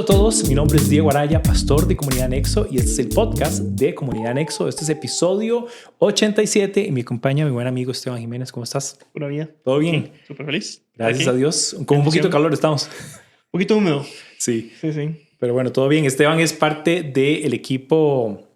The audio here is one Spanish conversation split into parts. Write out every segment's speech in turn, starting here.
todos, mi nombre es Diego Araya, pastor de Comunidad Nexo, y este es el podcast de Comunidad Nexo. Este es episodio 87 y me acompaña mi buen amigo Esteban Jiménez. ¿Cómo estás? Pura vida. ¿Todo bien? Sí, súper feliz. Gracias a Dios. Con un poquito de calor estamos. Un poquito húmedo. Sí. Sí. Pero bueno, todo bien. Esteban es parte del equipo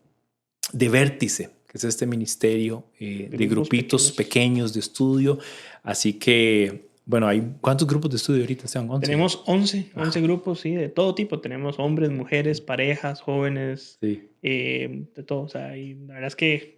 de Vértice, que es este ministerio de grupitos pequeños de estudio. Así que, bueno, ¿cuántos grupos de estudio ahorita, Esteban? 11. Tenemos 11 grupos, sí, de todo tipo. Tenemos hombres, mujeres, parejas, jóvenes, Sí. de todo. O sea, y la verdad es que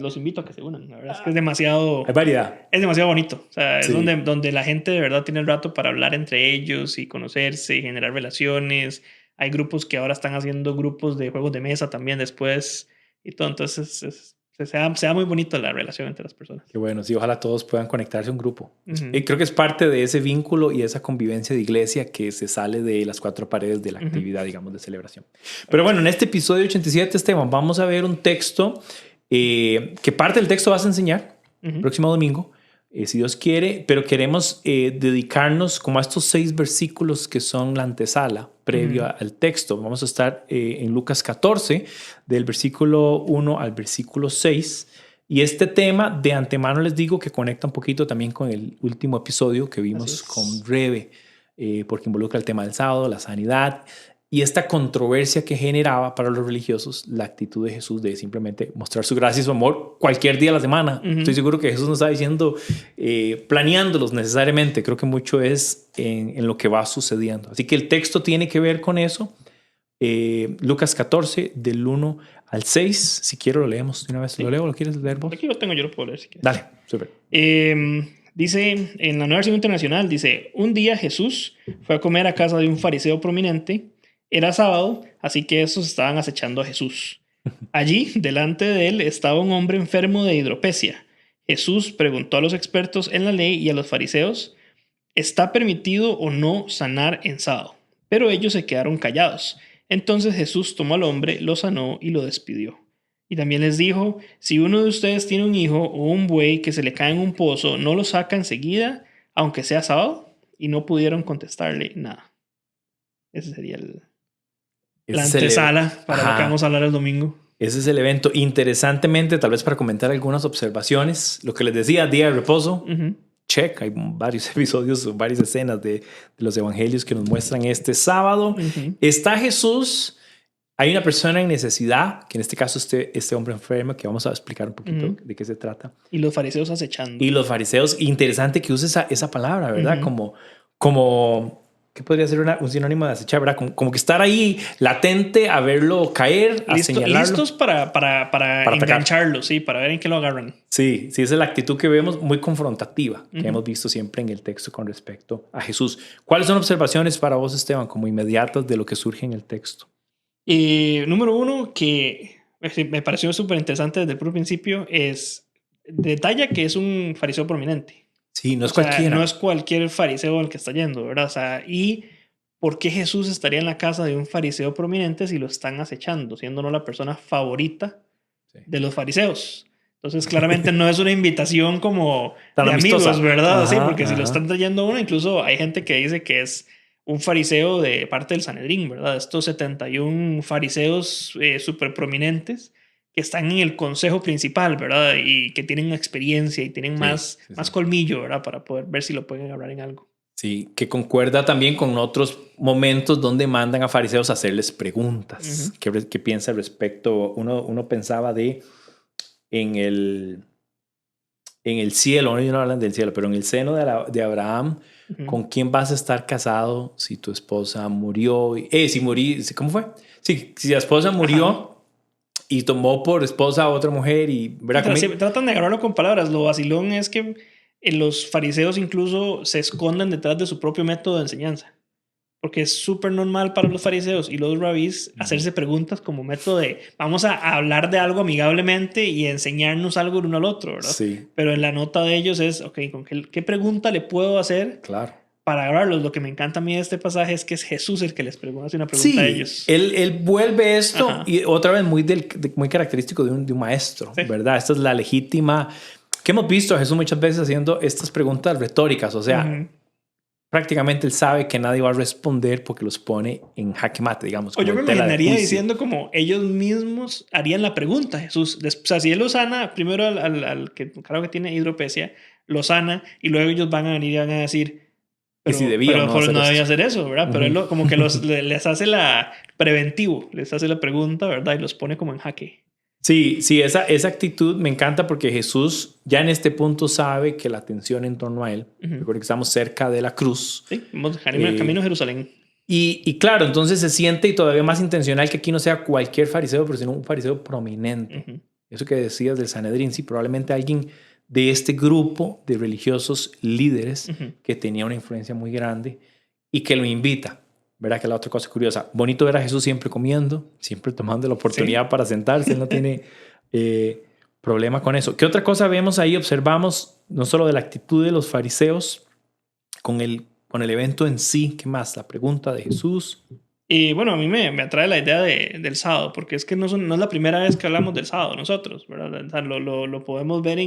los invito a que se unan. La verdad es que es demasiado... Hay variedad. Es demasiado bonito. O sea, Sí. es donde la gente de verdad tiene el rato para hablar entre ellos y conocerse y generar relaciones. Hay grupos que ahora están haciendo grupos de juegos de mesa también después y todo. Entonces se da muy bonito la relación entre las personas. Qué bueno, sí, ojalá todos puedan conectarse a un grupo. Uh-huh. Y creo que es parte de ese vínculo y esa convivencia de iglesia que se sale de las cuatro paredes de la actividad, digamos, de celebración. Pero bueno, en este episodio 87, Esteban, vamos a ver un texto que parte del texto vas a enseñar el próximo domingo, si Dios quiere, pero queremos dedicarnos como a estos 6 versículos que son la antesala previo al texto. Vamos a estar en Lucas 14, del versículo 1 al versículo 6. Y este tema, de antemano les digo que conecta un poquito también con el último episodio que vimos con Rebe, porque involucra el tema del sábado, la sanidad y esta controversia que generaba para los religiosos la actitud de Jesús de simplemente mostrar su gracia y su amor cualquier día de la semana. Estoy seguro que Jesús no está diciendo, planeándolos necesariamente. Creo que mucho es en lo que va sucediendo. Así que el texto tiene que ver con eso. Lucas 14, del 1 al 6. Si quiero lo leemos de una vez. Sí. ¿Lo leo o lo quieres leer vos? Aquí lo tengo, yo lo puedo leer si quieres. Dale, súper. Dice, en la Nueva Versión Internacional, dice, un día Jesús fue a comer a casa de un fariseo prominente. Era sábado, así que esos estaban acechando a Jesús. Allí, delante de él, estaba un hombre enfermo de hidropesia. Jesús preguntó a los expertos en la ley y a los fariseos, ¿está permitido o no sanar en sábado? Pero ellos se quedaron callados. Entonces Jesús tomó al hombre, lo sanó y lo despidió. Y también les dijo, si uno de ustedes tiene un hijo o un buey que se le cae en un pozo, ¿no lo saca enseguida, aunque sea sábado? Y no pudieron contestarle nada. Ese sería la antesala para lo que vamos a hablar el domingo. Ese es el evento. Interesantemente, tal vez para comentar algunas observaciones, lo que les decía, día de reposo, check. Hay varios episodios, varias escenas de los evangelios que nos muestran este sábado. Está Jesús, hay una persona en necesidad, que en este caso este hombre enfermo, que vamos a explicar un poquito de qué se trata. Y los fariseos acechando. Y los fariseos, interesante que use esa palabra, ¿verdad? Como ¿qué podría ser un sinónimo de acechar, verdad? Como que estar ahí latente a verlo caer, a señalarlo. Listos para engancharlo, sí, para ver en qué lo agarran. Sí, esa es la actitud que vemos muy confrontativa, que hemos visto siempre en el texto con respecto a Jesús. ¿Cuáles son observaciones para vos, Esteban, como inmediatas de lo que surge en el texto? Número uno, que me pareció súper interesante desde el puro principio, es detalla que es un fariseo prominente. Sí, no es cualquiera. No es cualquier fariseo el que está yendo, ¿verdad? O sea, ¿y por qué Jesús estaría en la casa de un fariseo prominente si lo están acechando, siendo no la persona favorita de los fariseos? Entonces, claramente no es una invitación como de amigos, ¿verdad? Sí, porque si lo están trayendo uno, incluso hay gente que dice que es un fariseo de parte del Sanedrín, ¿verdad? Estos 71 fariseos súper prominentes que están en el consejo principal, ¿verdad? Y que tienen experiencia y tienen más colmillo, ¿verdad? Para poder ver si lo pueden agarrar en algo. Sí, que concuerda también con otros momentos donde mandan a fariseos a hacerles preguntas. ¿Qué piensa al respecto? Uno pensaba en el cielo, no hablan del cielo, pero en el seno de Abraham, ¿con quién vas a estar casado si tu esposa murió? ¿Cómo fue? Sí, si la esposa murió y tomó por esposa a otra mujer y... Tratan de agarrarlo con palabras. Lo vacilón es que los fariseos incluso se esconden detrás de su propio método de enseñanza. Porque es súper normal para los fariseos y los rabís hacerse preguntas como método de vamos a hablar de algo amigablemente y enseñarnos algo el uno al otro, ¿verdad? Sí. Pero en la nota de ellos es, ¿con qué pregunta le puedo hacer? Claro. Para agarrarlos. Lo que me encanta a mí de este pasaje es que es Jesús el que les hace una pregunta a ellos. Él vuelve esto y otra vez muy característico de un maestro, ¿verdad? Esta es la legítima que hemos visto a Jesús muchas veces haciendo estas preguntas retóricas, o sea, prácticamente él sabe que nadie va a responder porque los pone en jaque mate, digamos. O yo me en tela de imaginaría juicio. diciendo como ellos mismos harían la pregunta a Jesús. O sea, si él lo sana, primero al que claro que tiene hidropesia, lo sana y luego ellos van a venir y van a decir, Y si debía o no hacer no debía esto. hacer eso, ¿verdad? Pero él como que les hace la preventivo, les hace la pregunta, ¿verdad? Y los pone como en jaque. Sí, esa actitud me encanta porque Jesús ya en este punto sabe que la atención en torno a él, recuerda que estamos cerca de la cruz. Sí, vamos camino a Jerusalén. Y claro, entonces se siente y todavía más intencional que aquí no sea cualquier fariseo, pero sino un fariseo prominente. Eso que decías del Sanedrín, sí, probablemente alguien de este grupo de religiosos líderes que tenía una influencia muy grande y que lo invita. ¿Verdad? Que la otra cosa curiosa. Bonito ver a Jesús siempre comiendo, siempre tomando la oportunidad para sentarse. Él no tiene problema con eso. ¿Qué otra cosa vemos ahí? Observamos no solo de la actitud de los fariseos con el evento en sí. ¿Qué más? La pregunta de Jesús. Y bueno, a mí me atrae la idea del sábado, porque es que no es la primera vez que hablamos del sábado nosotros, ¿verdad? O sea, lo podemos ver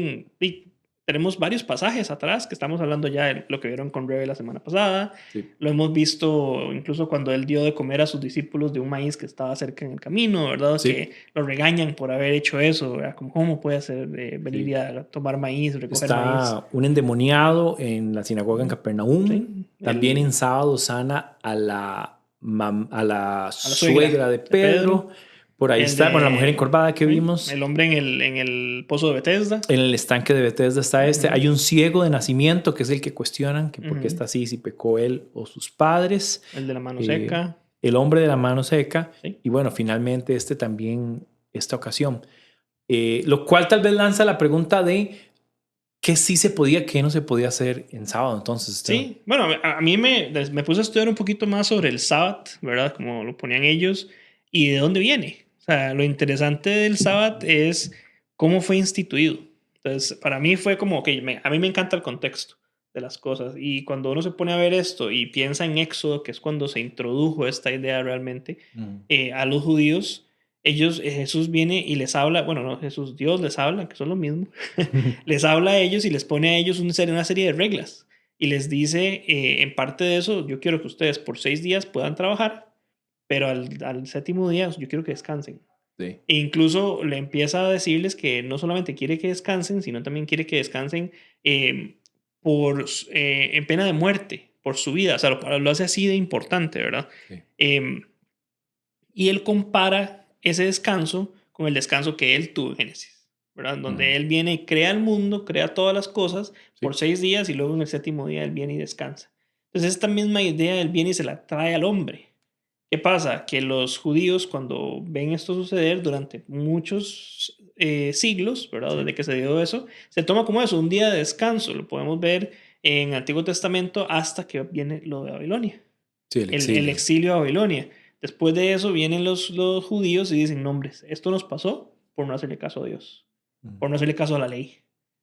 tenemos varios pasajes atrás que estamos hablando ya de lo que vieron con Rebe la semana pasada. Sí. Lo hemos visto incluso cuando él dio de comer a sus discípulos de un maíz que estaba cerca en el camino, ¿verdad? Sí. Que lo regañan por haber hecho eso, ¿verdad? Como, ¿cómo puede hacer venir y a tomar maíz, recoger maíz? Está un endemoniado en la sinagoga en Capernaum. Sí. También en sábado sana a la suegra de Pedro. Por ahí está, con la mujer encorvada que vimos. El hombre en el pozo de Bethesda. En el estanque de Bethesda está este. Hay un ciego de nacimiento, que es el que cuestionan, que por qué está así, si pecó él o sus padres. El de la mano seca. El hombre de la mano seca. Sí. Y bueno, finalmente esta ocasión. Lo cual tal vez lanza la pregunta de qué sí se podía, qué no se podía hacer en sábado. Entonces, sí, bueno, a mí me puse a estudiar un poquito más sobre el sábado, ¿verdad? Como lo ponían ellos y de dónde viene. O sea, lo interesante del sábado es cómo fue instituido. Entonces, para mí fue como, ok, a mí me encanta el contexto de las cosas. Y cuando uno se pone a ver esto y piensa en Éxodo, que es cuando se introdujo esta idea realmente a los judíos, Jesús viene y les habla, bueno, no, Dios les habla, que son lo mismo, les habla a ellos y les pone a ellos una serie de reglas. Y les dice, en parte de eso, yo quiero que ustedes por 6 días puedan trabajar, pero al séptimo día yo quiero que descansen. Sí. E incluso le empieza a decirles que no solamente quiere que descansen, sino también quiere que descansen en pena de muerte, por su vida. O sea, lo hace así de importante, ¿verdad? Sí. Y él compara ese descanso con el descanso que él tuvo en Génesis, ¿verdad? Donde él viene y crea el mundo, crea todas las cosas por 6 días y luego en el séptimo día él viene y descansa. Entonces esta misma idea él viene y se la trae al hombre. ¿Qué pasa? Que los judíos, cuando ven esto suceder durante muchos siglos, ¿verdad? Desde que se dio eso, se toma como eso, un día de descanso. Lo podemos ver en el Antiguo Testamento hasta que viene lo de Babilonia. Sí, el exilio a Babilonia. Después de eso vienen los judíos y dicen, no, hombre, esto nos pasó por no hacerle caso a Dios, por no hacerle caso a la ley.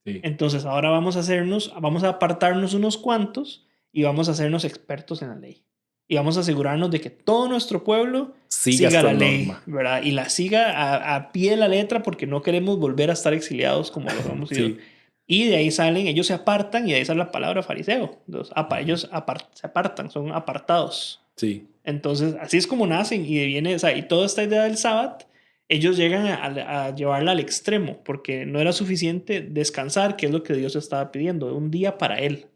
Sí. Entonces ahora vamos a apartarnos unos cuantos y vamos a hacernos expertos en la ley. Y vamos a asegurarnos de que todo nuestro pueblo siga la ley, ¿verdad? Y la siga a pie de la letra porque no queremos volver a estar exiliados como lo hemos ido. Sí. Y de ahí salen, ellos se apartan y de ahí sale la palabra fariseo. Entonces, ellos se apartan, son apartados. Sí. Entonces, así es como nacen y viene, o sea, y toda esta idea del sábado, ellos llegan a llevarla al extremo porque no era suficiente descansar, que es lo que Dios estaba pidiendo, un día para Él,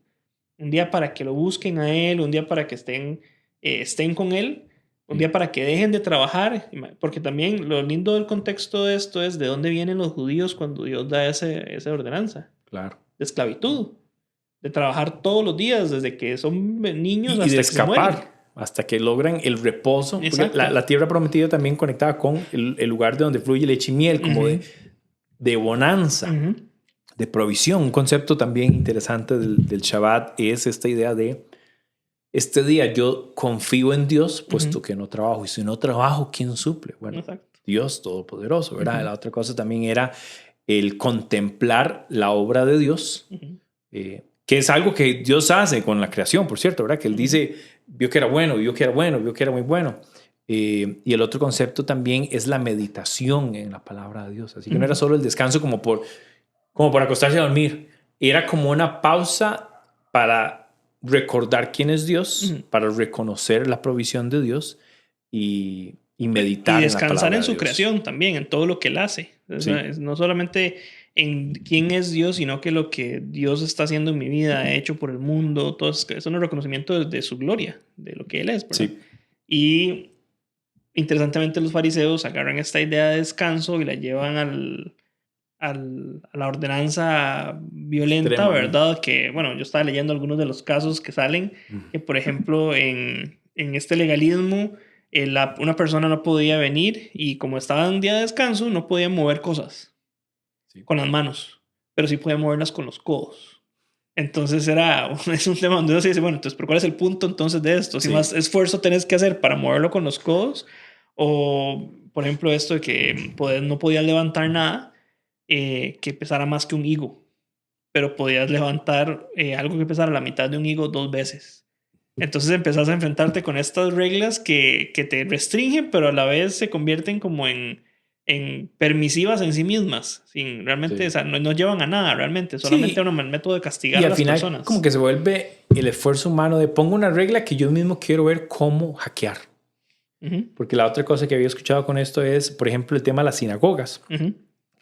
un día para que lo busquen a Él, un día para que estén con Él, un día para que dejen de trabajar, porque también lo lindo del contexto de esto es de dónde vienen los judíos cuando Dios da esa ordenanza. Claro. De esclavitud, de trabajar todos los días desde que son niños hasta de que escapar. Se mueren. Hasta que logran el reposo. La tierra prometida también conectada con el lugar de donde fluye leche y miel, como de bonanza, de provisión. Un concepto también interesante del Shabbat es esta idea de este día yo confío en Dios, puesto que no trabajo. Y si no trabajo, ¿quién suple? Bueno, Dios Todopoderoso, ¿verdad? La otra cosa también era el contemplar la obra de Dios, que es algo que Dios hace con la creación, por cierto, ¿verdad? Que Él dice, vio que era bueno, vio que era bueno, vio que era muy bueno. Y el otro concepto también es la meditación en la palabra de Dios. Así que no era solo el descanso como por acostarse a dormir. Era como una pausa para recordar quién es Dios, para reconocer la provisión de Dios y meditar y descansar en de su Dios. creación también, en todo lo que Él hace. O sea, no solamente en quién es Dios, sino que lo que Dios está haciendo en mi vida, hecho por el mundo, todo eso es un reconocimiento de su gloria, de lo que Él es, ¿verdad? Sí. Y interesantemente los fariseos agarran esta idea de descanso y la llevan a la ordenanza violenta, Extrema, ¿verdad? Que, bueno, yo estaba leyendo algunos de los casos que salen, que por ejemplo en este legalismo, una persona no podía venir y como estaba en un día de descanso, no podía mover cosas con las manos, pero sí podía moverlas con los codos. Entonces es un tema donde uno se dice, bueno, entonces, ¿pero cuál es el punto entonces de esto? Si más esfuerzo tenés que hacer para moverlo con los codos, o por ejemplo esto de que no podías levantar nada que pesara más que un higo, pero podías levantar algo que pesara la mitad de un higo 2 veces. Entonces empezás a enfrentarte con estas reglas que te restringen, pero a la vez se convierten como en permisivas en sí mismas, sin realmente, o sea, no llevan a nada realmente, solamente a un método de castigar y a al las final, personas. como que se vuelve el esfuerzo humano de pongo una regla que yo mismo quiero ver cómo hackear. Porque la otra cosa que había escuchado con esto es, por ejemplo, el tema de las sinagogas.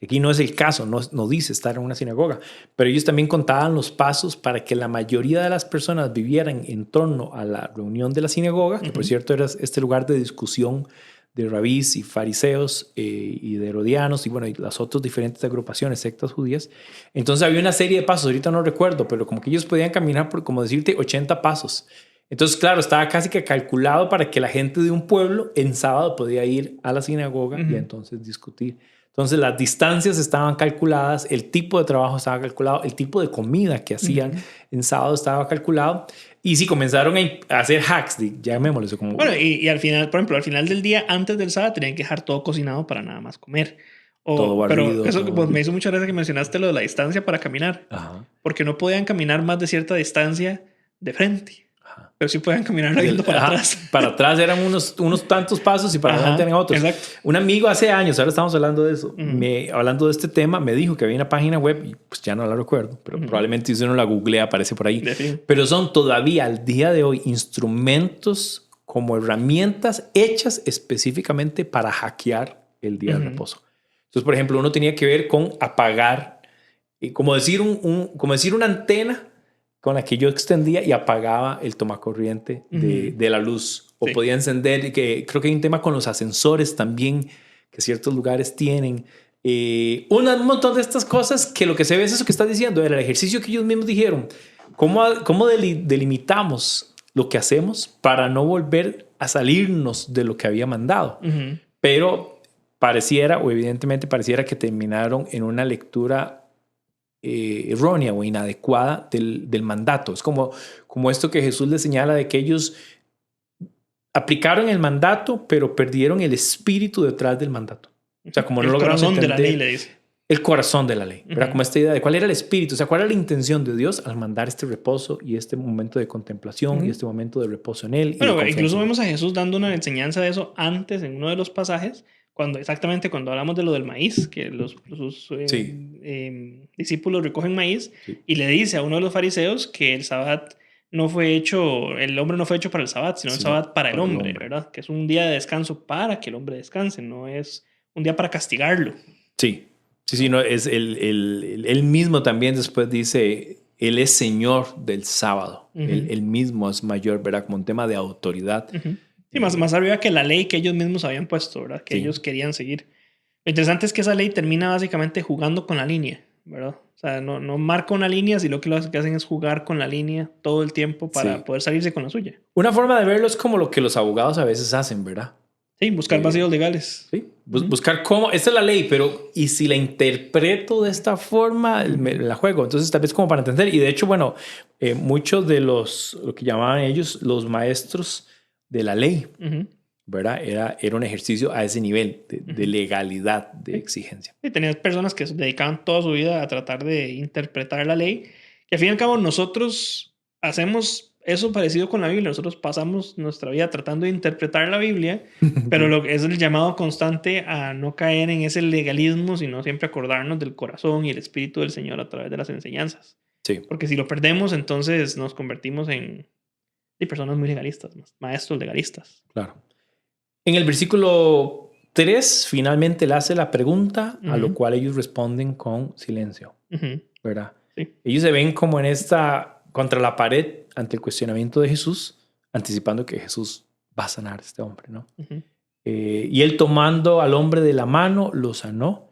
Aquí no es el caso, no dice estar en una sinagoga, pero ellos también contaban los pasos para que la mayoría de las personas vivieran en torno a la reunión de la sinagoga, que por cierto era este lugar de discusión de rabís y fariseos y de herodianos y bueno, y las otras diferentes agrupaciones, sectas judías. Entonces había una serie de pasos, ahorita no recuerdo, pero como que ellos podían caminar por, como decirte, 80 pasos. Entonces, claro, estaba casi que calculado para que la gente de un pueblo en sábado podía ir a la sinagoga y entonces discutir. Entonces las distancias estaban calculadas, el tipo de trabajo estaba calculado, el tipo de comida que hacían en sábado estaba calculado. Y sí, comenzaron a hacer hacks, llamémoslo como... Bueno, y al final, por ejemplo, al final del día, antes del sábado, tenían que dejar todo cocinado para nada más comer. Todo barrido. Pero eso todo... Pues, me hizo mucha gracia que mencionaste lo de la distancia para caminar. Porque no podían caminar más de cierta distancia de frente. Pero sí podían caminar viendo para atrás. Para atrás eran unos tantos pasos y para adelante eran otros. Exacto. Un amigo hace años, ahora estamos hablando de eso, hablando de este tema, me dijo que había una página web, y pues ya no la recuerdo, pero probablemente si uno la googlea aparece por ahí. Pero son todavía al día de hoy instrumentos como herramientas hechas específicamente para hackear el día de reposo. Entonces, por ejemplo, uno tenía que ver con apagar, como decir una antena con la que yo extendía y apagaba el tomacorriente de la luz. O podía encender, que creo que hay un tema con los ascensores también, que ciertos lugares tienen. Un montón de estas cosas que lo que se ve es eso que estás diciendo, era el ejercicio que ellos mismos dijeron. ¿Cómo delimitamos lo que hacemos para no volver a salirnos de lo que había mandado? Pero evidentemente pareciera que terminaron en una lectura errónea o inadecuada del mandato. Es como esto que Jesús le señala de que ellos aplicaron el mandato, pero perdieron el espíritu detrás del mandato. O sea, como no lograron entender el corazón de la ley, le dice. El corazón de la ley. ¿Verdad? Como esta idea de cuál era el espíritu, o sea, cuál era la intención de Dios al mandar este reposo y este momento de contemplación y este momento de reposo en Él. Bueno, incluso vemos a Jesús dando una enseñanza de eso antes en uno de los pasajes, exactamente cuando hablamos de lo del maíz, que sus discípulos recogen maíz y le dice a uno de los fariseos que el sabbat el hombre no fue hecho para el sabbat, sino el sabbat para el hombre, ¿verdad? Que es un día de descanso para que el hombre descanse, no es un día para castigarlo. Sí, no, es él mismo también después dice, Él es Señor del sábado. Él mismo es mayor, ¿verdad? Como un tema de autoridad. Sí, más arriba que la ley que ellos mismos habían puesto, ¿verdad? Que ellos querían seguir. Lo interesante es que esa ley termina básicamente jugando con la línea, ¿verdad? O sea, no marca una línea, sino que lo que hacen es jugar con la línea todo el tiempo para poder salirse con la suya. Una forma de verlo es como lo que los abogados a veces hacen, ¿verdad? Sí, buscar vacíos legales. Sí, buscar cómo... Esta es la ley, pero ¿y si la interpreto de esta forma? La juego. Entonces, tal vez como para entender. Y de hecho, bueno, muchos de lo que llamaban ellos los maestros de la ley, ¿verdad? Era un ejercicio a ese nivel de legalidad, de exigencia. Sí, tenías personas que se dedicaban toda su vida a tratar de interpretar la ley, que al fin y al cabo nosotros hacemos eso parecido con la Biblia. Nosotros pasamos nuestra vida tratando de interpretar la Biblia, pero lo que es el llamado constante a no caer en ese legalismo, sino siempre acordarnos del corazón y el espíritu del Señor a través de las enseñanzas. Sí. Porque si lo perdemos, entonces nos convertimos en personas muy legalistas, maestros legalistas. Claro. En el versículo 3, finalmente le hace la pregunta, a lo Ujú. cual ellos responden con silencio, Ujú. ¿verdad? Sí. Ellos se ven como en esta, contra la pared, ante el cuestionamiento de Jesús, anticipando que Jesús va a sanar a este hombre, ¿no? Ujú. Y él tomando al hombre de la mano, lo sanó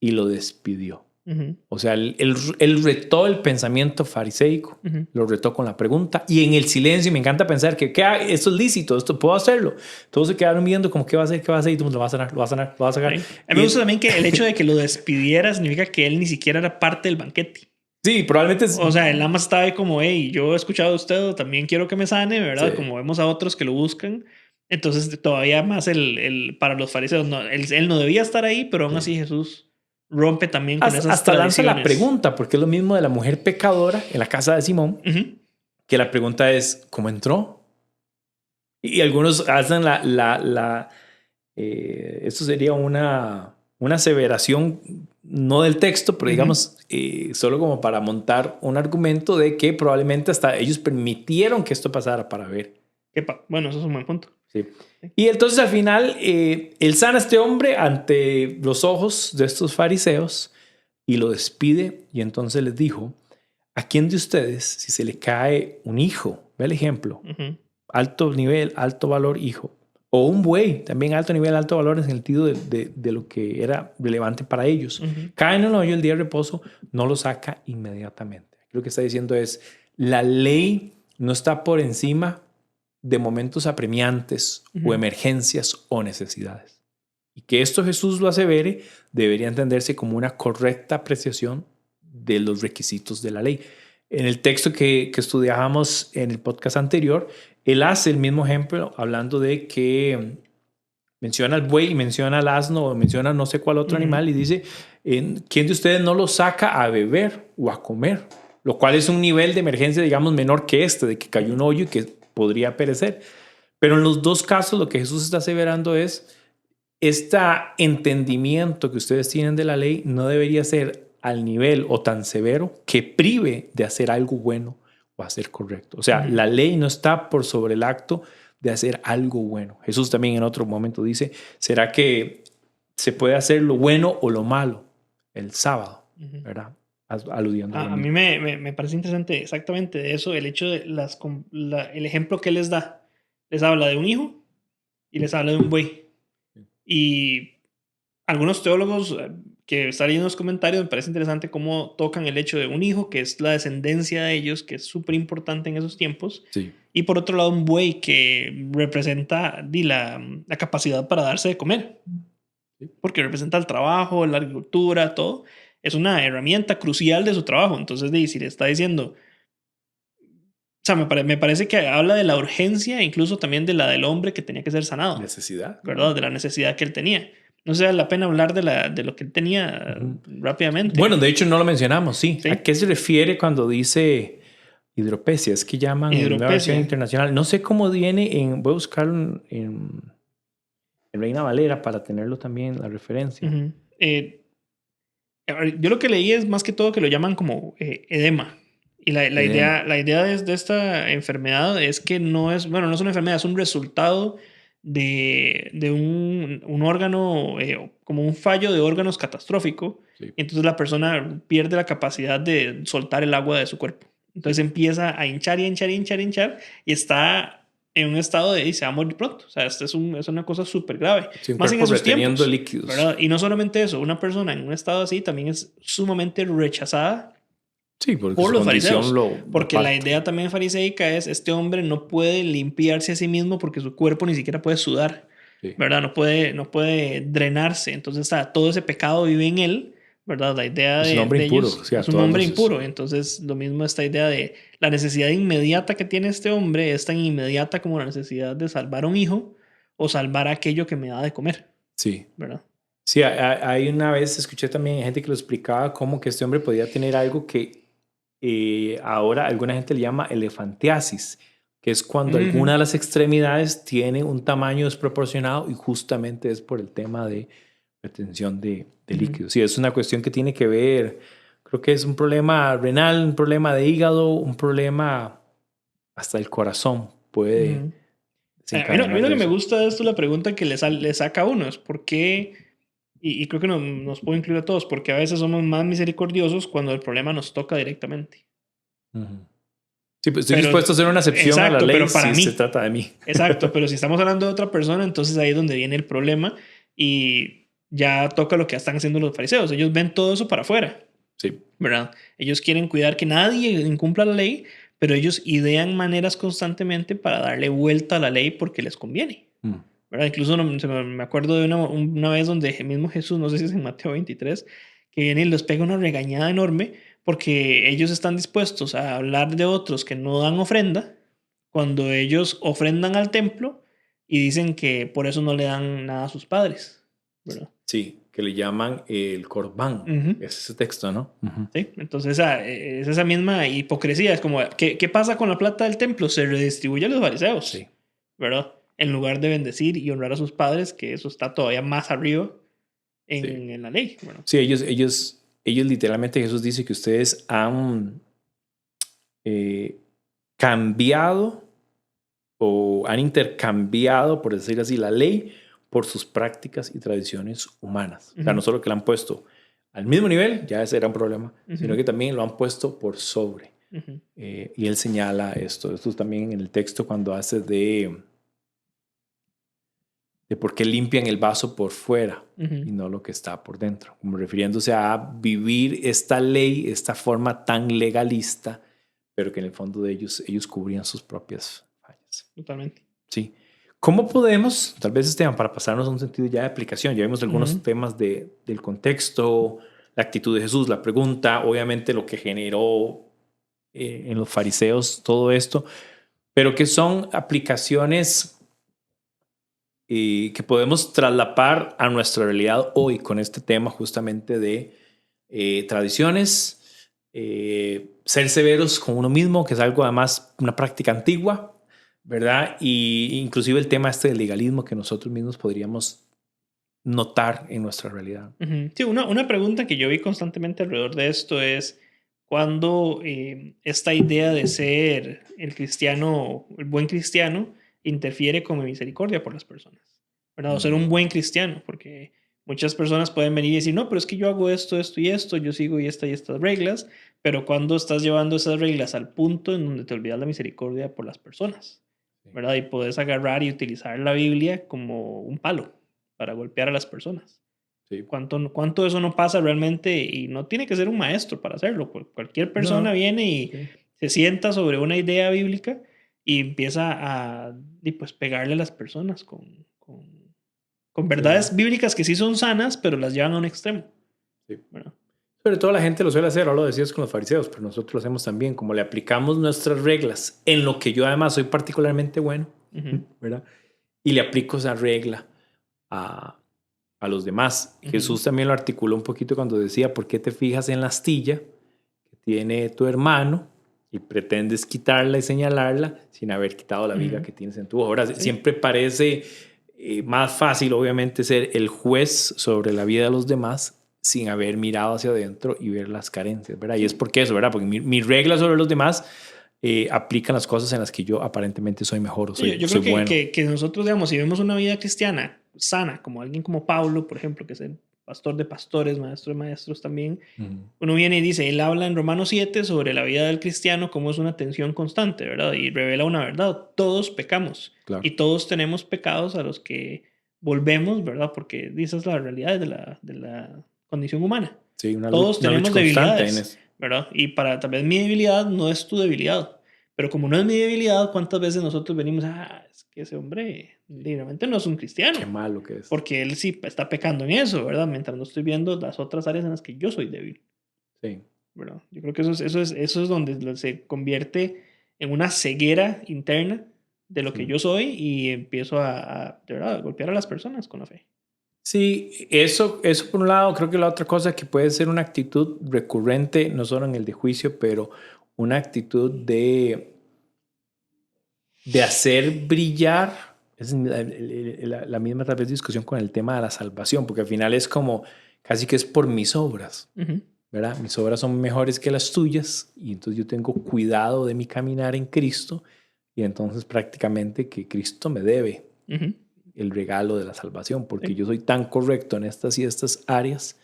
y lo despidió. Ujú. O sea, él retó el pensamiento fariseico, Ujú. lo retó con la pregunta y en el silencio me encanta pensar que esto es lícito, esto puedo hacerlo. Todos se quedaron viendo como qué va a hacer, y todo el mundo lo va a sanar, lo va a sanar, lo va a sacar. Sí. A mí me gusta también que el hecho de que lo despidiera significa que él ni siquiera era parte del banquete. Sí, probablemente es... O sea, él nada más estaba ahí como, hey, yo he escuchado a usted, también quiero que me sane, ¿verdad? Sí. Como vemos a otros que lo buscan. Entonces, todavía más para los fariseos, no, él no debía estar ahí, pero aún así Jesús rompe también con esas hasta lanza la tradiciones. pregunta, porque es lo mismo de la mujer pecadora en la casa de Simón, que la pregunta es, ¿cómo entró? Y algunos hacen esto sería una aseveración, no del texto, pero digamos, solo como para montar un argumento de que probablemente hasta ellos permitieron que esto pasara para ver. Bueno, eso es un buen punto. Sí. Y entonces al final, él sana a este hombre ante los ojos de estos fariseos y lo despide. Y entonces les dijo, ¿a quién de ustedes, si se le cae un hijo? Ve el ejemplo. Alto nivel, alto valor, hijo. O un buey, también alto nivel, alto valor en el sentido de lo que era relevante para ellos. Cae en un hoyo el día de reposo, no lo saca inmediatamente. Lo que está diciendo es, la ley no está por encima de momentos apremiantes o emergencias o necesidades. Y que esto Jesús lo asevere debería entenderse como una correcta apreciación de los requisitos de la ley. En el texto que estudiábamos en el podcast anterior, él hace el mismo ejemplo hablando de que menciona al buey y menciona al asno o menciona no sé cuál otro animal y dice, ¿quién de ustedes no lo saca a beber o a comer? Lo cual es un nivel de emergencia, digamos, menor que este, de que cayó un hoyo y que podría perecer. Pero en los dos casos lo que Jesús está aseverando es este entendimiento que ustedes tienen de la ley no debería ser al nivel o tan severo que prive de hacer algo bueno o hacer correcto. O sea, la ley no está por sobre el acto de hacer algo bueno. Jesús también en otro momento dice, ¿será que se puede hacer lo bueno o lo malo el sábado? ¿Verdad? Aludiendo a mí me parece interesante exactamente de eso, el hecho de el ejemplo que les da. Les habla de un hijo y les habla de un buey. Y algunos teólogos que están leyendo los comentarios me parece interesante cómo tocan el hecho de un hijo, que es la descendencia de ellos, que es súper importante en esos tiempos. Sí. Y por otro lado, un buey que representa la capacidad para darse de comer. Porque representa el trabajo, la agricultura, todo. Es una herramienta crucial de su trabajo. Entonces, si le está diciendo... O sea, me parece que habla de la urgencia, incluso también de la del hombre que tenía que ser sanado. Necesidad. ¿Verdad? De la necesidad que él tenía. No sé, vale la pena hablar de lo que él tenía rápidamente. Bueno, de hecho no lo mencionamos, sí. ¿A qué se refiere cuando dice hidropesia? Es que llaman en la versión internacional. No sé cómo viene voy a buscarlo en Reina Valera para tenerlo también la referencia. Yo lo que leí es más que todo que lo llaman como edema. Y la idea de esta enfermedad es que no es una enfermedad, es un resultado de un órgano, como un fallo de órganos catastrófico. Sí. Entonces la persona pierde la capacidad de soltar el agua de su cuerpo. Entonces empieza a hinchar y está en un estado de se va a morir pronto. O sea, esto es una cosa súper grave. Sí, más en esos tiempos, líquidos. ¿verdad? Y no solamente eso, una persona en un estado así también es sumamente rechazada. Sí, por los fariseos. Porque la idea también fariseica es, este hombre no puede limpiarse a sí mismo porque su cuerpo ni siquiera puede sudar, sí. ¿Verdad? No puede drenarse. Entonces, todo ese pecado vive en él, ¿verdad? La idea es un hombre impuro. Ellos, sí, es un hombre impuro. Entonces, lo mismo esta idea de la necesidad inmediata que tiene este hombre es tan inmediata como la necesidad de salvar a un hijo o salvar a aquello que me da de comer. Sí. ¿Verdad? Sí, hay una vez escuché también gente que lo explicaba como que este hombre podía tener algo que ahora alguna gente le llama elefantiasis, que es cuando alguna de las extremidades tiene un tamaño desproporcionado y justamente es por el tema de retención de líquidos. Sí, es una cuestión que tiene que ver Creo que es un problema renal, un problema de hígado, un problema hasta del corazón puede A mí desencadenar lo de que me eso. gusta de esto, la pregunta que le saca a uno es por qué, y creo que nos puede incluir a todos, porque a veces somos más misericordiosos cuando el problema nos toca directamente. Ujú. Sí, pues estoy Pero, dispuesto a hacer una excepción a la exacto, ley pero para si se mí. trata de mí. Exacto, pero si estamos hablando de otra persona, entonces ahí es donde viene el problema y ya toca lo que están haciendo los fariseos. Ellos ven todo eso para afuera, Sí. ¿verdad? Ellos quieren cuidar que nadie incumpla la ley, pero ellos idean maneras constantemente para darle vuelta a la ley porque les conviene, Mm. ¿verdad? Incluso me acuerdo de una vez donde el mismo Jesús, no sé si es en Mateo 23, que viene y les pega una regañada enorme porque ellos están dispuestos a hablar de otros que no dan ofrenda cuando ellos ofrendan al templo y dicen que por eso no le dan nada a sus padres, ¿verdad? Sí, que le llaman el corbán. Ujú. Es ese texto, ¿no? Ujú. ¿Sí? Entonces es esa misma hipocresía. Es como, ¿qué pasa con la plata del templo? Se redistribuye a los fariseos, Sí. ¿verdad? En lugar de bendecir y honrar a sus padres, que eso está todavía más arriba Sí. en la ley, ¿verdad? Sí, ellos literalmente, Jesús dice que ustedes han cambiado o han intercambiado, por decir así, la ley por sus prácticas y tradiciones humanas. O sea, no Ujú, solo que la han puesto al mismo nivel, ya ese era un problema, sino ujú, que también lo han puesto por sobre. ujú, Y él señala esto también en el texto cuando hace de por qué limpian el vaso por fuera ujú. y no lo que está por dentro, como refiriéndose a vivir esta ley, esta forma tan legalista, pero que en el fondo de ellos cubrían sus propias fallas. Totalmente. Sí. ¿Cómo podemos, tal vez Esteban, para pasarnos a un sentido ya de aplicación, ya vimos algunos Ujú, temas del contexto, la actitud de Jesús, la pregunta, obviamente lo que generó en los fariseos todo esto, pero que son aplicaciones que podemos traslapar a nuestra realidad hoy con este tema justamente de tradiciones, ser severos con uno mismo, que es algo además una práctica antigua, ¿verdad? Y inclusive el tema este del legalismo que nosotros mismos podríamos notar en nuestra realidad. ujú. Sí, una pregunta que yo vi constantemente alrededor de esto es cuando esta idea de ser el cristiano, el buen cristiano, interfiere con mi misericordia por las personas, ¿verdad? O ser un buen cristiano, porque muchas personas pueden venir y decir, no, pero es que yo hago esto, esto y esto, yo sigo y estas reglas, pero cuando estás llevando esas reglas al punto en donde te olvidas la misericordia por las personas, ¿verdad? Y puedes agarrar y utilizar la Biblia como un palo para golpear a las personas. Sí. ¿Cuánto eso no pasa realmente? Y no tiene que ser un maestro para hacerlo. Cualquier persona No. viene y Sí. se sienta sobre una idea bíblica y empieza y pues pegarle a las personas con Sí. verdades bíblicas que sí son sanas, pero las llevan a un extremo. Sí. ¿Verdad? Sobre todo la gente lo suele hacer, ahora lo decías con los fariseos, pero nosotros lo hacemos también, como le aplicamos nuestras reglas, en lo que yo además soy particularmente bueno, Ujú, ¿verdad? Y le aplico esa regla a, a los demás. ujú, Jesús también lo articuló un poquito cuando decía, ¿por qué te fijas en la astilla que tiene tu hermano y pretendes quitarla y señalarla sin haber quitado la viga ujú. que tienes en tu ojo? Ahora, Sí. siempre parece más fácil, obviamente, ser el juez sobre la vida de los demás sin haber mirado hacia adentro y ver las carencias, ¿verdad? Y es Sí. porque eso, ¿verdad? Porque mi regla sobre los demás aplican las cosas en las que yo aparentemente soy mejor o Sí, soy, yo soy creo bueno. que nosotros, digamos, si vemos una vida cristiana sana, como alguien como Pablo, por ejemplo, que es el pastor de pastores, maestro de maestros también, Ujú. uno viene y dice, él habla en Romanos 7 sobre la vida del cristiano, como es una tensión constante, ¿verdad? Y revela una verdad, todos pecamos Claro. y todos tenemos pecados a los que volvemos, ¿verdad? Porque esa es la realidad de la condición humana. Sí, Todos una lucha tenemos constante en debilidades, eso. ¿verdad? Y para tal vez mi debilidad no es tu debilidad. Pero como no es mi debilidad, ¿cuántas veces nosotros venimos, es que ese hombre realmente no es un Qué cristiano? malo que es. Porque él sí está pecando en eso, ¿verdad? Mientras no estoy viendo las otras áreas en las que yo soy débil, Sí. ¿verdad? Yo creo que eso es donde se convierte en una ceguera interna de lo que Sí. yo soy y empiezo de verdad, a golpear a las personas con la fe. Sí, eso por un lado, creo que la otra cosa que puede ser una actitud recurrente, no solo en el de juicio, pero una actitud de hacer brillar, es la misma tal vez discusión con el tema de la salvación, porque al final es como casi que es por mis obras, Ujú, ¿verdad? Mis obras son mejores que las tuyas y entonces yo tengo cuidado de mi caminar en Cristo y entonces prácticamente que Cristo me debe el regalo de la salvación porque yo soy tan correcto en estas y estas áreas.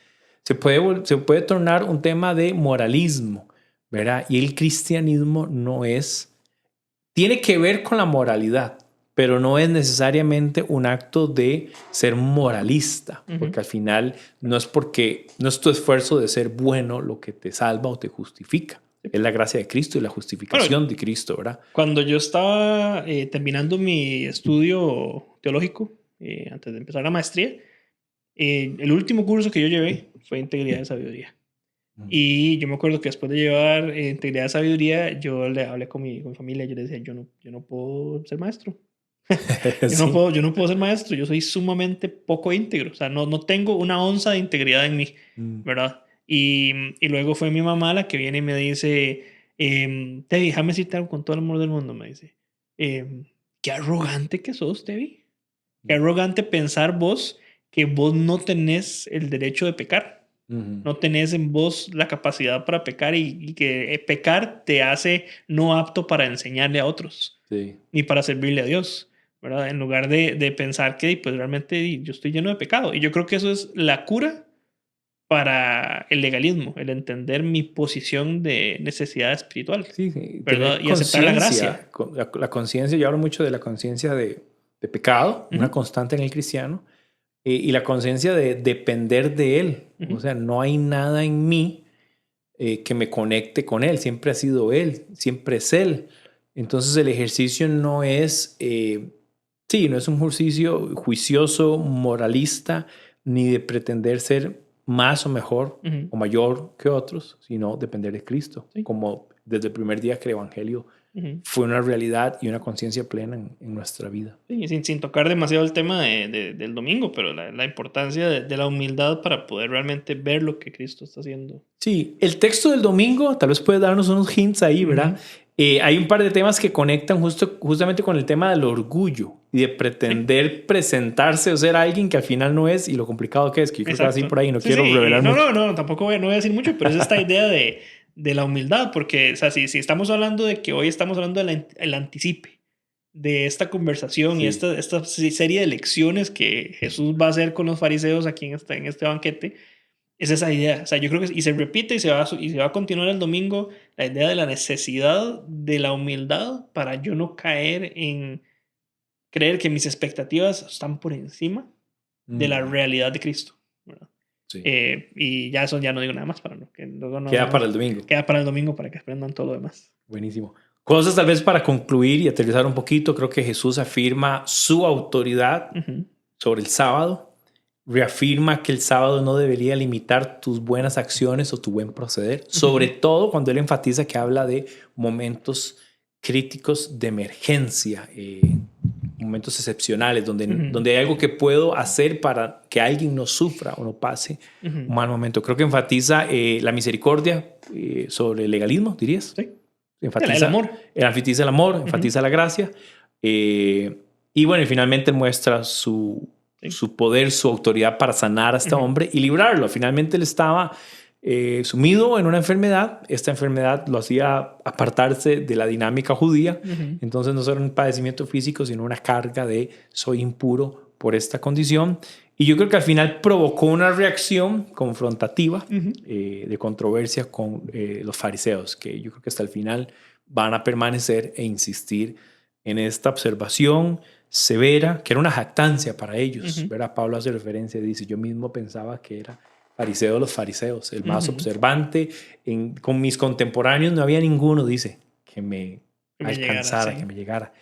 Se puede tornar un tema de moralismo, ¿verdad? Y el cristianismo tiene que ver con la moralidad, pero no es necesariamente un acto de ser moralista, porque al final no es tu esfuerzo de ser bueno lo que te salva o te justifica. Es la gracia de Cristo y la justificación de Cristo, ¿verdad? Cuando yo estaba terminando mi estudio teológico, antes de empezar la maestría, el último curso que yo llevé fue Integridad de Sabiduría. Y yo me acuerdo que después de llevar Integridad de Sabiduría, yo le hablé con mi familia, yo le decía, yo no puedo ser maestro. Sí. Yo no puedo ser maestro, yo soy sumamente poco íntegro, o sea, no tengo una onza de integridad en mí, ¿verdad? Y luego fue mi mamá la que viene y me dice, Tevi, déjame decirte algo con todo el amor del mundo, me dice, qué arrogante que sos, Tevi, qué arrogante pensar vos que vos no tenés el derecho de pecar. No tenés en vos la capacidad para pecar y que pecar te hace no apto para enseñarle a otros, ni para servirle a Dios, ¿verdad? En lugar de pensar que pues realmente yo estoy lleno de pecado. Y yo creo que eso es la cura para el legalismo, el entender mi posición de necesidad espiritual, Sí, ¿verdad? Y aceptar la gracia. La conciencia, yo hablo mucho de la conciencia de pecado, una constante en el cristiano, y la conciencia de depender de Él. O sea, no hay nada en mí que me conecte con Él. Siempre ha sido Él, siempre es Él. Entonces el ejercicio no es, no es un ejercicio juicioso, moralista, ni de pretender ser más o mejor o mayor que otros, sino depender de Cristo. Como desde el primer día que el Evangelio fue una realidad y una conciencia plena en nuestra vida. Sí, sin tocar demasiado el tema del domingo, pero la importancia de la humildad para poder realmente ver lo que Cristo está haciendo. Sí, el texto del domingo tal vez puede darnos unos hints ahí, ¿verdad? Hay un par de temas que conectan justamente con el tema del orgullo y de pretender presentarse o ser alguien que al final no es, y lo complicado que es, que yo creo que así por ahí, no quiero revelar mucho. No, tampoco no voy a decir mucho, pero es esta idea de la humildad, porque o sea, si estamos hablando de que hoy estamos hablando del anticipe de esta conversación y esta serie de lecciones que Jesús va a hacer con los fariseos aquí en este banquete, es esa idea. O sea, yo creo que y se repite y se va a continuar el domingo la idea de la necesidad de la humildad para yo no caer en creer que mis expectativas están por encima de la realidad de Cristo, ¿verdad? Sí. Y ya eso ya no digo nada más para queda para el domingo. Queda para el domingo para que aprendan todo lo demás. Buenísimo. Cosas tal vez para concluir y aterrizar un poquito. Creo que Jesús afirma su autoridad sobre el sábado. Reafirma que el sábado no debería limitar tus buenas acciones o tu buen proceder. Sobre todo cuando él enfatiza que habla de momentos críticos de emergencia, momentos excepcionales, donde hay algo que puedo hacer para que alguien no sufra o no pase un mal momento. Creo que enfatiza la misericordia sobre el legalismo, dirías. Sí. Enfatiza el amor. Enfatiza el amor, enfatiza la gracia. Y bueno, y finalmente muestra su poder, su autoridad para sanar a este hombre y librarlo. Finalmente él estaba sumido en una enfermedad. Esta enfermedad lo hacía apartarse de la dinámica judía. Entonces no solo un padecimiento físico, sino una carga de soy impuro por esta condición. Y yo creo que al final provocó una reacción confrontativa de controversia con los fariseos, que yo creo que hasta el final van a permanecer e insistir en esta observación severa, que era una jactancia para ellos. ¿Verdad? Pablo hace referencia y dice, yo mismo pensaba que era fariseo de los fariseos, el más observante. Con mis contemporáneos no había ninguno, dice, que me alcanzara, que me llegara.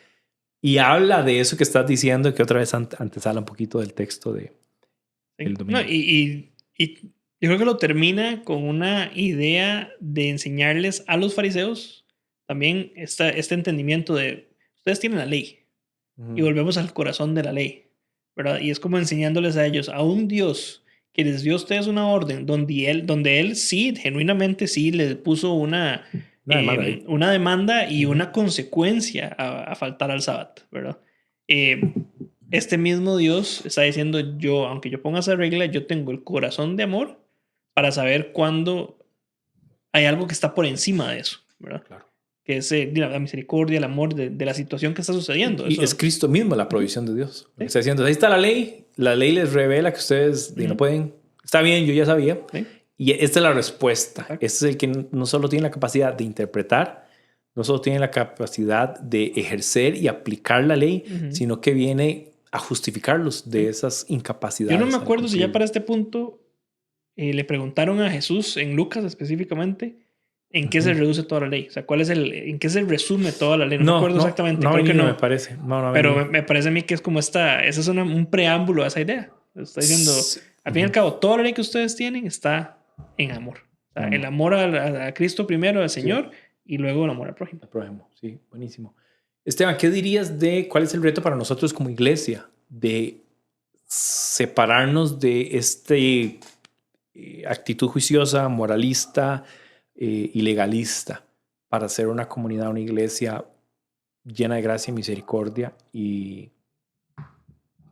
Y habla de eso que estás diciendo, que otra vez antesala un poquito del texto del domingo. No, y yo creo que lo termina con una idea de enseñarles a los fariseos también este entendimiento de, ustedes tienen la ley, y volvemos al corazón de la ley, ¿verdad? Y es como enseñándoles a ellos, a un Dios que les dio a ustedes una orden donde él sí, genuinamente sí, les puso una demanda y una consecuencia a faltar al sábado, ¿verdad? Este mismo Dios está diciendo, aunque yo ponga esa regla, yo tengo el corazón de amor para saber cuándo hay algo que está por encima de eso, ¿verdad? Claro. Que es la misericordia, el amor de la situación que está sucediendo. Y eso. es Cristo mismo la provisión de Dios. Sí. Está diciendo, ahí está la ley les revela que ustedes no pueden, está bien, yo ya sabía. Sí. Y esta es la respuesta. Exacto. Este es el que no solo tiene la capacidad de interpretar, no solo tiene la capacidad de ejercer y aplicar la ley, sino que viene a justificarlos de esas incapacidades. Yo no me acuerdo si ya para este punto le preguntaron a Jesús, en Lucas específicamente, en qué se reduce toda la ley. O sea, en qué se resume toda la ley. No me acuerdo exactamente. No, creo que no. Me parece. Pero me parece a mí que es como ese es un preámbulo a esa idea. Está diciendo, al fin y al cabo, toda la ley que ustedes tienen está en amor. O sea, el amor a Cristo primero, al Señor, y luego el amor al prójimo. Al prójimo, sí, buenísimo. Esteban, ¿qué dirías de cuál es el reto para nosotros como iglesia de separarnos de este actitud juiciosa, moralista y legalista para ser una comunidad, una iglesia llena de gracia y misericordia y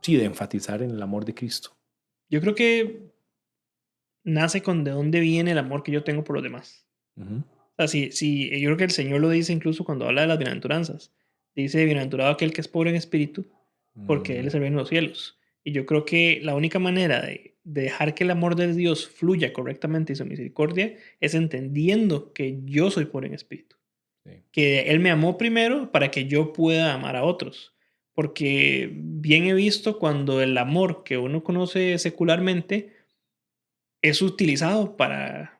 sí, de enfatizar en el amor de Cristo? Yo creo que nace con de dónde viene el amor que yo tengo por los demás. O sea, sí, yo creo que el Señor lo dice incluso cuando habla de las bienaventuranzas. Dice, bienaventurado aquel que es pobre en espíritu, porque Él es el reino de los cielos. Y yo creo que la única manera de dejar que el amor de Dios fluya correctamente y su misericordia es entendiendo que yo soy pobre en espíritu. Sí. Que Él me amó primero para que yo pueda amar a otros. Porque bien he visto cuando el amor que uno conoce secularmente es utilizado para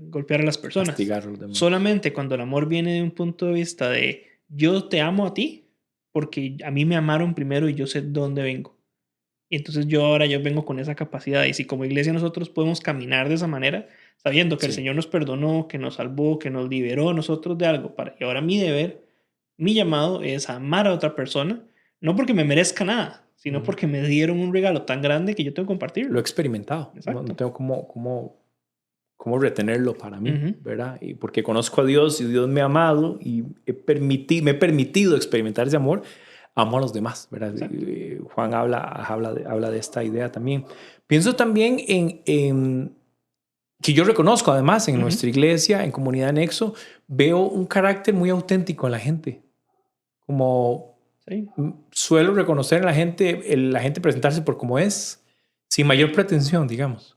golpear a las personas. Castigar a los demás. Solamente cuando el amor viene de un punto de vista de yo te amo a ti porque a mí me amaron primero y yo sé dónde vengo. Y entonces yo vengo con esa capacidad. Y si como iglesia nosotros podemos caminar de esa manera, sabiendo que el Señor nos perdonó, que nos salvó, que nos liberó a nosotros de algo, y ahora mi deber, mi llamado es amar a otra persona, no porque me merezca nada, sino porque me dieron un regalo tan grande que yo tengo que compartirlo. Lo he experimentado. No tengo cómo retenerlo para mí, ¿verdad? Y porque conozco a Dios y Dios me ha amado y me he permitido experimentar ese amor. Amo a los demás, ¿verdad? Juan habla de esta idea también. Pienso también en que yo reconozco además en nuestra iglesia, en Comunidad Nexo, veo un carácter muy auténtico en la gente. Como suelo reconocer en la gente presentarse por como es, sin mayor pretensión, digamos.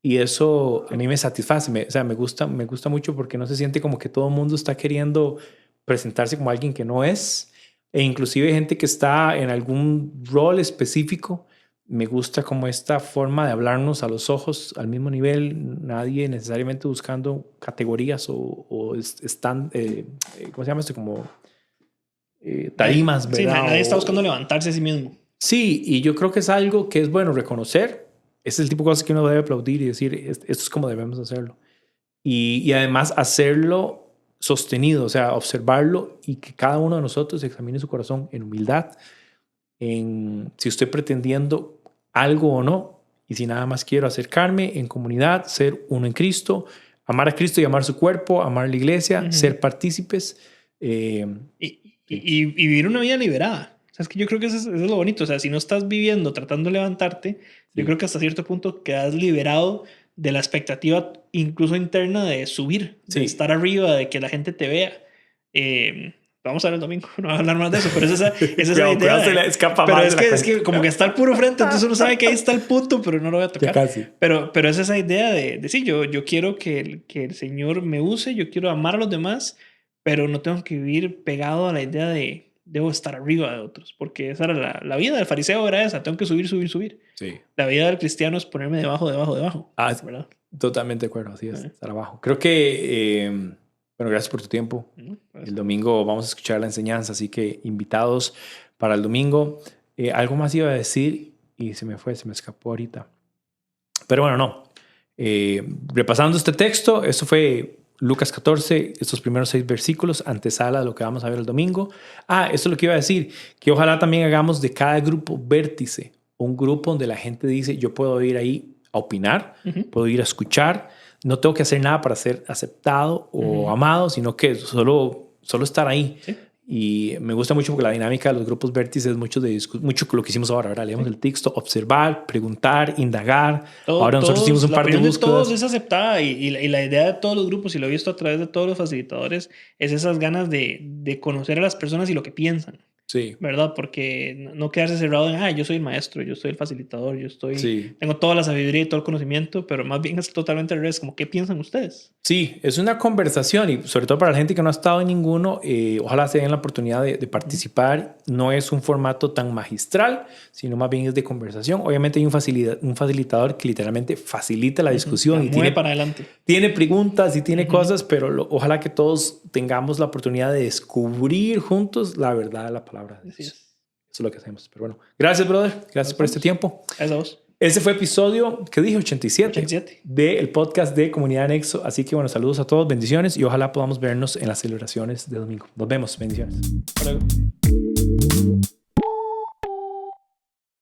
Y eso a mí me satisface, me gusta mucho porque no se siente como que todo el mundo está queriendo presentarse como alguien que no es. E inclusive gente que está en algún rol específico. Me gusta como esta forma de hablarnos a los ojos al mismo nivel, nadie necesariamente buscando categorías o están, ¿cómo se llama esto? Como tarimas, ¿verdad? Sí, nadie está buscando levantarse a sí mismo. Sí, y yo creo que es algo que es bueno reconocer. Es el tipo de cosas que uno debe aplaudir y decir, esto es como debemos hacerlo. Y además hacerlo sostenido, o sea, observarlo y que cada uno de nosotros examine su corazón en humildad, en si estoy pretendiendo algo o no, y si nada más quiero acercarme en comunidad, ser uno en Cristo, amar a Cristo y amar su cuerpo, amar la iglesia, ser partícipes. Y vivir una vida liberada. O sea, es que yo creo que eso es lo bonito. O sea, si no estás viviendo tratando de levantarte, yo creo que hasta cierto punto quedas liberado de la expectativa incluso interna de subir, de estar arriba, de que la gente te vea. Vamos a ver el domingo, no voy a hablar más de eso, pero es esa idea. Pero es que como que está al puro frente, entonces uno sabe que ahí está el punto, pero no lo voy a tocar. Casi. Pero es esa idea de sí, yo quiero que el Señor me use, yo quiero amar a los demás, pero no tengo que vivir pegado a la idea de debo estar arriba de otros, porque esa era la vida del fariseo, era esa, tengo que subir. Sí. La vida del cristiano es ponerme debajo. ¿Verdad? Totalmente de acuerdo, así es, estar abajo. Creo que, bueno, gracias por tu tiempo. El domingo vamos a escuchar la enseñanza, así que invitados para el domingo. Algo más iba a decir y se me escapó ahorita. Pero bueno, no. Repasando este texto, esto fue Lucas 14, estos primeros 6 versículos, antesala de lo que vamos a ver el domingo. Esto es lo que iba a decir, que ojalá también hagamos de cada grupo vértice, un grupo donde la gente dice, yo puedo ir ahí a opinar, puedo ir a escuchar, no tengo que hacer nada para ser aceptado o amado, sino que solo estar ahí. Y me gusta mucho porque la dinámica de los grupos vértices es mucho lo que hicimos ahora. Ahora leemos el texto, observar, preguntar, indagar. Ahora nosotros hicimos un par de búsquedas. Todos es aceptada y la idea de todos los grupos, y lo he visto a través de todos los facilitadores, es esas ganas de conocer a las personas y lo que piensan. Sí. ¿Verdad? Porque no quedarse cerrado en, yo soy el maestro, yo soy el facilitador, Sí. tengo toda la sabiduría y todo el conocimiento, pero más bien es totalmente al revés, como, ¿qué piensan ustedes? Sí, es una conversación y sobre todo para la gente que no ha estado en ninguno, ojalá se den la oportunidad de participar. No es un formato tan magistral, sino más bien es de conversación. Obviamente hay un facilitador que literalmente facilita la discusión y tiene para adelante. Tiene preguntas y tiene cosas, pero ojalá que todos tengamos la oportunidad de descubrir juntos la verdad de la palabra de Dios. Eso es lo que hacemos. Pero bueno, gracias, brother. Gracias por este tiempo. Gracias a vos. Ese fue episodio, ¿qué dije? 87. Del podcast de Comunidad Nexo. Así que bueno, saludos a todos, bendiciones y ojalá podamos vernos en las celebraciones de domingo. Nos vemos, bendiciones. Hasta luego.